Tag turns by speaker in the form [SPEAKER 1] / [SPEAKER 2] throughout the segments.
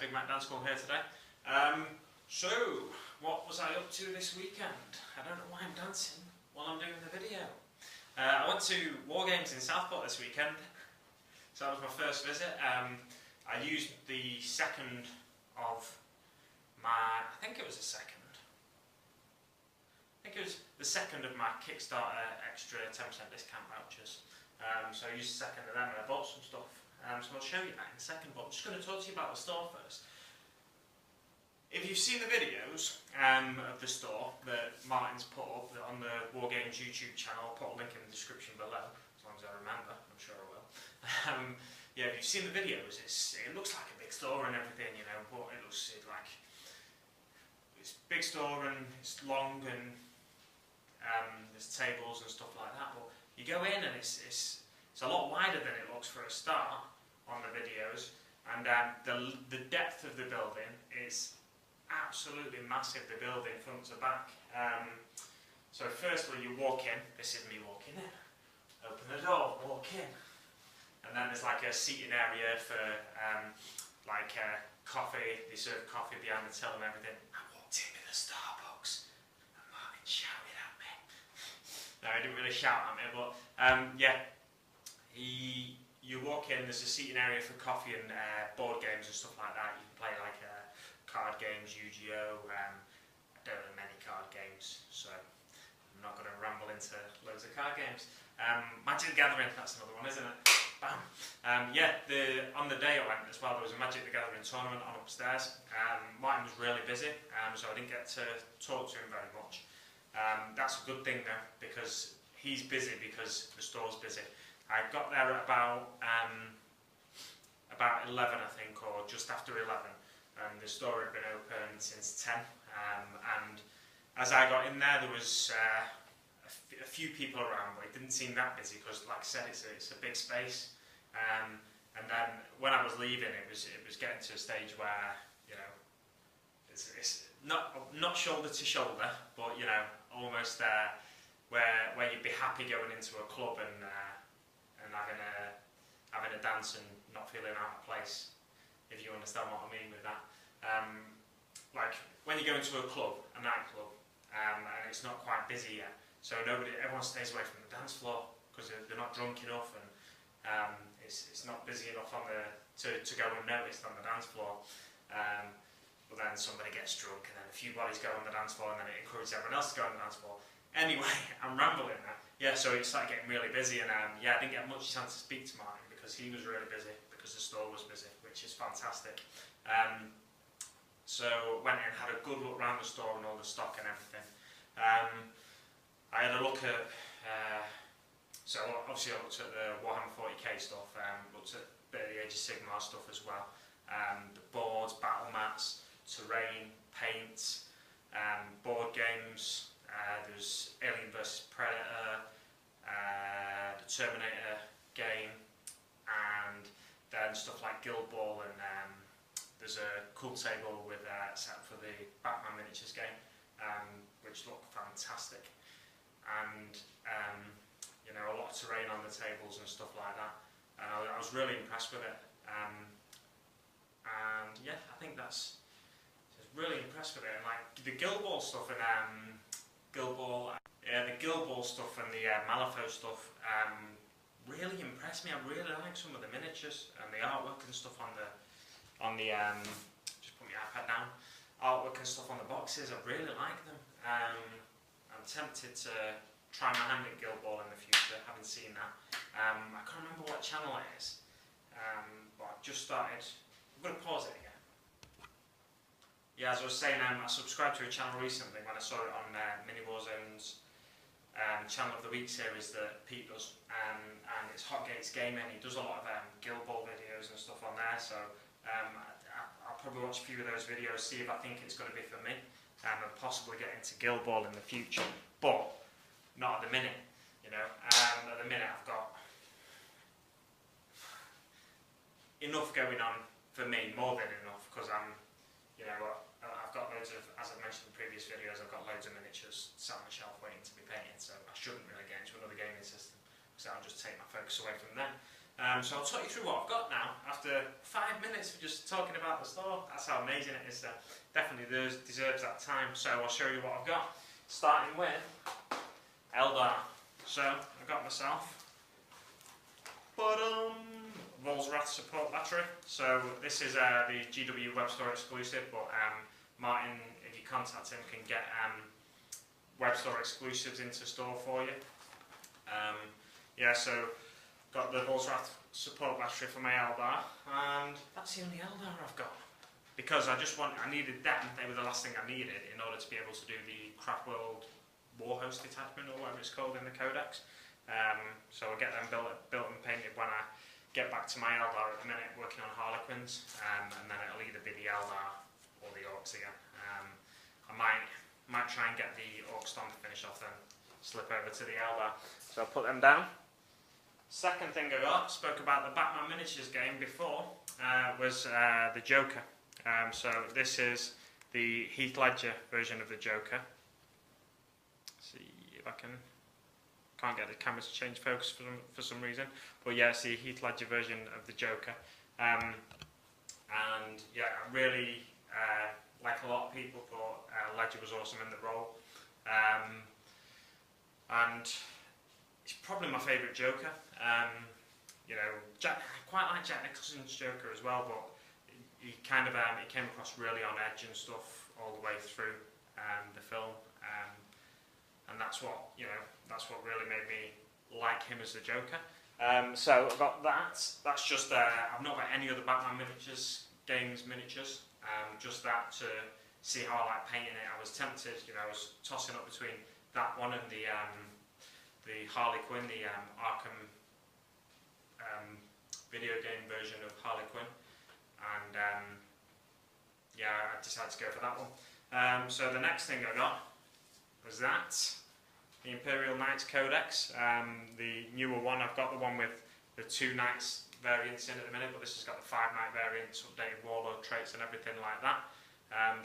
[SPEAKER 1] Big Mac Dance School here today. So, what was I up to this weekend? I don't know why I'm dancing while I'm doing the video. I went to WarGames in Southport this weekend, so that was my first visit. I used the second of my, I think it was the second of my Kickstarter extra 10% discount vouchers. So I used the second of them and I bought some stuff. So I'll show you that in a second, but I'm just going to talk to you about the store first. If you've seen the videos of the store that Martin's put up on the WarGames YouTube channel, I'll put a link in the description below, as long as I remember, I'm sure I will. Yeah, if you've seen the videos, it looks like a big store and everything, you know, but it looks like it's a big store and it's long and there's tables and stuff like that, but you go in and it's a lot wider than it looks for a start on the videos, and the depth of the building is absolutely massive, the building front to back. So firstly you walk in, this is me walking in, open the door, walk in, and then there's like a seating area for coffee, they serve coffee behind the till and everything. I walked in with a Starbucks and Martin shouted at me. No, he didn't really shout at me, but yeah, you walk in, there's a seating area for coffee and board games and stuff like that. You can play like card games, Yu-Gi-Oh! I don't know many card games, so I'm not going to ramble into loads of card games. Magic the Gathering, that's another one, isn't it? Bam! Yeah, on the day I went as well, there was a Magic the Gathering tournament on upstairs. Martin was really busy, so I didn't get to talk to him very much. That's a good thing though, because he's busy because the store's busy. I got there at about 11, I think, or just after 11, and the store had been open since 10. And as I got in there was a few people around, but it didn't seem that busy because, like I said, it's a big space. And then when I was leaving, it was getting to a stage where, you know, it's not shoulder to shoulder, but you know, almost there where you'd be happy going into a club and having a dance and not feeling out of place, if you understand what I mean with that. Like when you go into a club, a nightclub, and it's not quite busy yet, so everyone stays away from the dance floor because they're not drunk enough, and it's not busy enough to go unnoticed on the dance floor. But then somebody gets drunk, and then a few bodies go on the dance floor, and then it encourages everyone else to go on the dance floor. Anyway, I'm rambling now. Yeah, so it started getting really busy, and yeah, I didn't get much chance to speak to Martin because he was really busy, because the store was busy, which is fantastic. So went in, had a good look around the store and all the stock and everything. I had a look at, so obviously I looked at the Warhammer 40k stuff, looked at a bit of the Age of Sigmar stuff as well. The boards, battle mats, terrain, paints, board games. There's Alien vs Predator, the Terminator game, and then stuff like Guild Ball, and there's a cool table with set up for the Batman miniatures game, which looked fantastic, and you know, a lot of terrain on the tables and stuff like that. I was really impressed with it, and yeah, I think that's really impressed with it. And like the Guild Ball stuff and the Guild Ball stuff and the Malifaux stuff really impressed me. I really like some of the miniatures and the artwork and stuff on the just put my iPad down. Artwork and stuff on the boxes, I really like them. I'm tempted to try my hand at Guild Ball in the future, haven't seen that. I can't remember what channel it is, but I've just started. I'm going to pause it again. Yeah, as I was saying, I subscribed to a channel recently when I saw it on Mini Warzone's Channel of the Week series that Pete does, and it's Hot Gates Gaming. He does a lot of Guild Ball videos and stuff on there, so I'll probably watch a few of those videos, see if I think it's going to be for me, and possibly get into Guild Ball in the future, but not at the minute, you know. At the minute I've got enough going on for me, more than enough, because you know, I've got loads of, as I've mentioned in previous videos, I've got loads of miniatures sat on the shelf waiting to be painted, so I shouldn't really get into another gaming system, because that'll just take my focus away from them. So I'll talk you through what I've got now after 5 minutes of just talking about the store. That's how amazing it is. Definitely deserves that time. So I'll show you what I've got. Starting with Eldar. So I've got myself Volsrath support battery. So this is the GW web store exclusive, but Martin, if you contact him, can get web store exclusives into store for you. Yeah, so got the Volsrath support battery for my Eldar, and that's the only Eldar I've got. Because I needed them, they were the last thing I needed in order to be able to do the Craft World Warhost detachment, or whatever it's called in the codex. So I'll get them built and painted when I get back to my Eldar at the minute, working on Harlequins, and then it'll either be the Eldar or the Orcs again. I might try and get the Orc Storm finished off, then slip over to the Eldar. So I'll put them down. Second thing I got, spoke about the Batman miniatures game before, was the Joker. So this is the Heath Ledger version of the Joker. Let's see if I can't get the camera to change focus for some reason. But yeah, it's the Heath Ledger version of the Joker. And yeah, I really, like a lot of people, thought Ledger was awesome in the role. And it's probably my favourite Joker. You know, I quite like Jack Nicholson's Joker as well, but he kind of he came across really on edge and stuff all the way through the film, and that's what really made me like him as the Joker. So I've got that. That's just I've not got any other Batman games miniatures. Just that to see how I like painting it. I was tempted, you know, I was tossing up between that one and the Harley Quinn, the Arkham video game version of Harley Quinn, and yeah, I decided to go for that one. So the next thing I got was that, the Imperial Knights Codex, the newer one. I've got the one with the 2 Knights variants in at the minute, but this has got the 5 Knight variants, updated warlord traits and everything like that.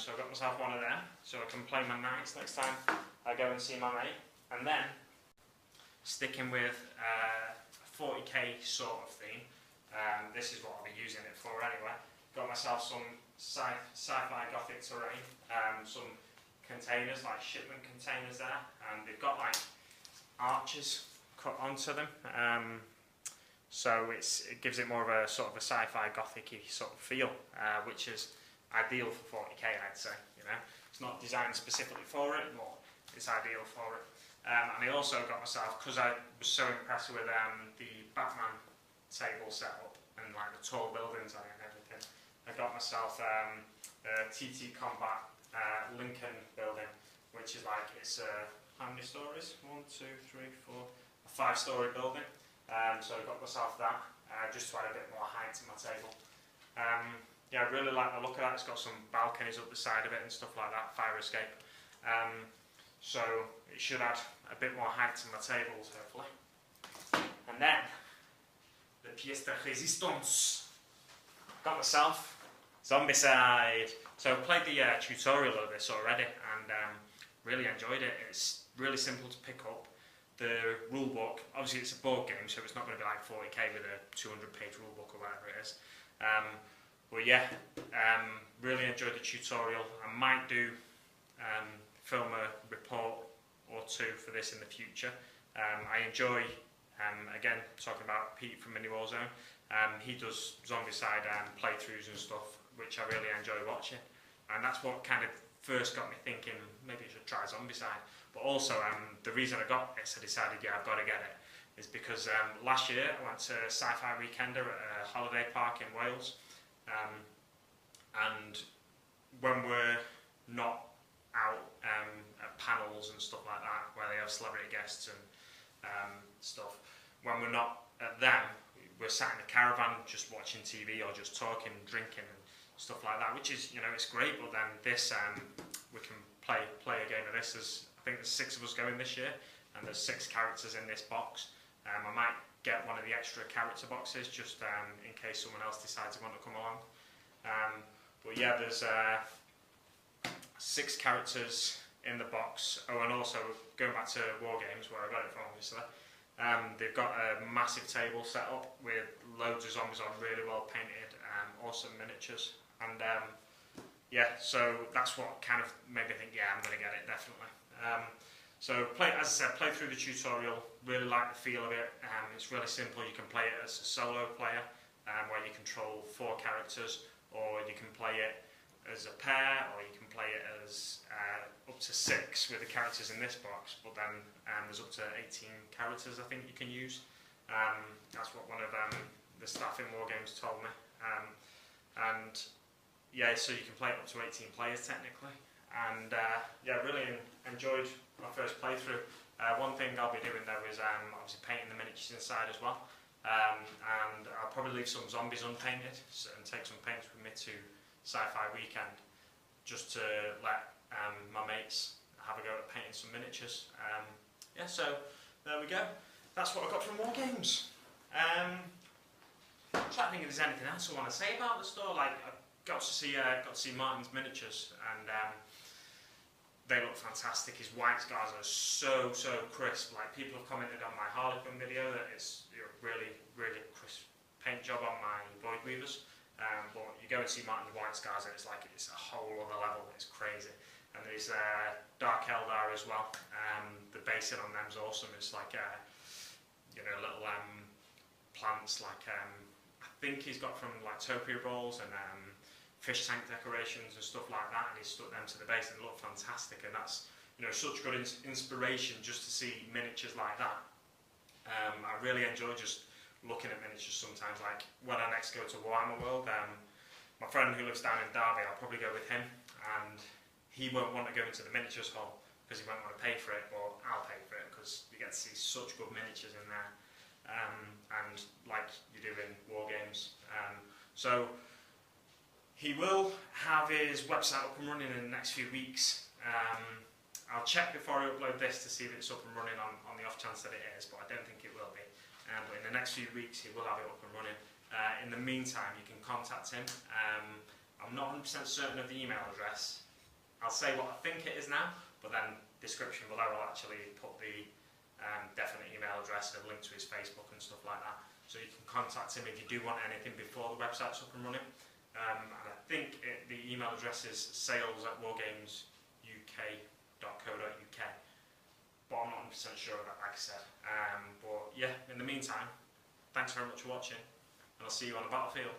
[SPEAKER 1] So I've got myself one of them, so I can play my Knights next time I go and see my mate. And then, sticking with a 40k sort of theme, this is what I'll be using it for anyway. Got myself some sci-fi gothic terrain, some containers, like shipment containers there, and they've got like arches cut onto them, so it gives it more of a sort of a sci-fi gothic-y sort of feel, which is ideal for 40k, I'd say. You know, it's not designed specifically for it, but it's ideal for it. And I also got myself, because I was so impressed with the Batman table setup and like the tall buildings and everything, I got myself a TT Combat Lincoln building, which is like, it's how many stories? 1, 2, 3, 4, a 5-story building. So I got myself that, just to add a bit more height to my table. Yeah, I really like the look of that. It's got some balconies up the side of it and stuff like that, fire escape. So it should add a bit more height to my tables, hopefully. And then, the pièce de résistance. Got myself Zombicide. So I've played the tutorial of this already, and really enjoyed it. It's really simple to pick up. The rulebook, obviously it's a board game, so it's not going to be like 40k with a 200-page rulebook or whatever it is. But yeah, really enjoyed the tutorial. I might do film a report or two for this in the future. I enjoy, again, talking about Pete from Mini Warzone. He does Zombicide playthroughs and stuff, which I really enjoy watching. And that's what kind of first got me thinking, maybe I should try Zombicide. But also, the reason I got this, I decided, yeah, I've got to get it, is because last year I went to Sci-Fi Weekender at a holiday park in Wales. And when we're not out at panels and stuff like that, where they have celebrity guests and stuff, when we're not at them, we're sat in the caravan just watching TV or just talking, drinking and stuff like that, which is, you know, it's great. But then this, we can play a game of this. I think there's 6 of us going this year, and there's 6 characters in this box. I might get one of the extra character boxes just in case someone else decides they want to come along. But yeah, there's 6 characters in the box. Oh, and also going back to WarGames, where I got it from, obviously, They've got a massive table set up with loads of zombies on, really well painted, awesome miniatures, and yeah, so that's what kind of made me think, yeah, I'm going to get it, definitely. So as I said, play through the tutorial, really like the feel of it. It's really simple. You can play it as a solo player, where you control 4 characters, or you can play it as a pair, or you can play it as up to 6 with the characters in this box, but then there's up to 18 characters I think you can use. That's what one of the staff in WarGames told me. And yeah, so you can play it up to 18 players technically. And yeah, really enjoyed my first playthrough. One thing I'll be doing though is obviously painting the miniatures inside as well. And I'll probably leave some zombies unpainted and take some paints with me to Sci-Fi Weekend, just to let my mates have a go at painting some miniatures. Yeah, so there we go. That's what I got from WarGames. I'm trying to think if there's anything else I want to say about the store. Like, I got to see Martin's miniatures, and they look fantastic. His white scars are so crisp. Like, people have commented on my Harlequin video that it's a really crisp paint job on my Void Weavers. But you go and see Martin's white scars and it's like it's a whole other level. It's crazy. And there's Dark Eldar as well. The basing on them's awesome. It's like you know, little plants like I think he's got from like topia balls and fish tank decorations and stuff like that, and he's stuck them to the base and they look fantastic. And that's, you know, such good inspiration just to see miniatures like that. I really enjoy just looking at miniatures sometimes. Like when I next go to Warhammer World, my friend who lives down in Derby, I'll probably go with him, and he won't want to go into the miniatures hall because he won't want to pay for it, but I'll pay for it because you get to see such good miniatures in there, and like you do in WarGames. So he will have his website up and running in the next few weeks. I'll check before I upload this to see if it's up and running on the off chance that it is, but I don't think it will be. But in the next few weeks he will have it up and running. In the meantime, you can contact him. I'm not 100% certain of the email address. I'll say what I think it is now, but then description below I'll actually put the definite email address and a link to his Facebook and stuff like that. So you can contact him if you do want anything before the website's up and running. And I think the email address is sales@wargamesuk.co.uk, but I'm not 100% sure of that, like I said. But yeah, in the meantime, thanks very much for watching, and I'll see you on the battlefield.